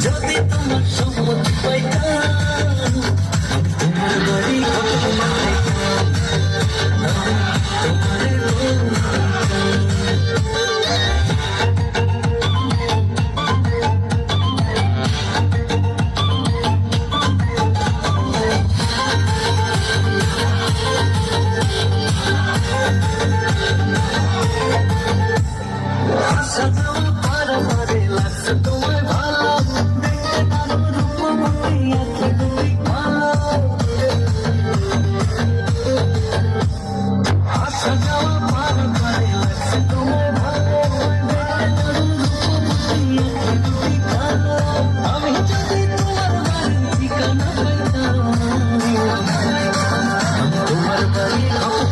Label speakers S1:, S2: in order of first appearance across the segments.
S1: যদি তোমার সম্মতি পাইতাম তোমার বাড়ি তোমায় ভালো দেখতে কারো রূপবতী আছে তুমি ভালো আসা যাওয়া পার পারে লাগছে তোমায় ভালো দেখতে কারো রূপবতী আছে তুমি ভালো আমি যদি তোমার বাড়ির ঠিকানা পাইতাম তোমার বাড়ি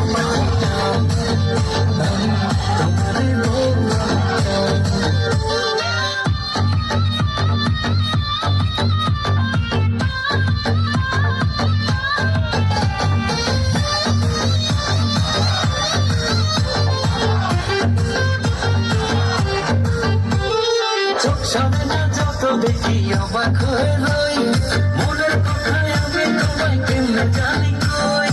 S1: পাইতাম তোমারে সামনে না যত দেখি অবাক হয়ে রই মনের কথায় আমি তোমায় কেমনে জানি কই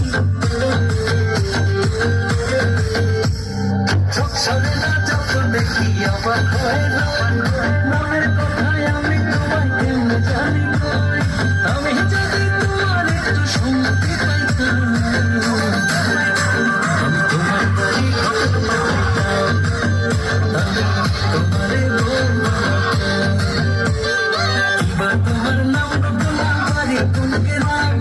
S1: চোখ সামনে না যত দেখি অবাক হয়ে রই মনের কথায় আমি তোমায় কেমনে জানি কই আমি যদি তোমার একটু সম্মতি পাইতাম তোমার বাড়ি পাইতাম তোমারে তোমার নাম তোমার বাড়ি কোনকে নাম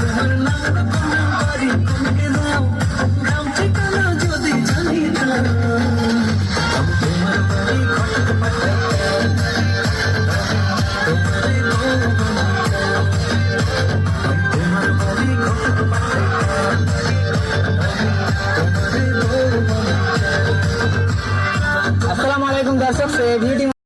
S1: তোমার নাম তোমার বাড়ি কোনকে নাম গ্রাম ঠিকানা যদি জানিতাম তোমার বাড়ি কত পাঠাতাম তোমারে তোমার বাড়ি কত পাঠাতাম তোমারে।
S2: আসসালামু আলাইকুম দর্শক, ভিডিও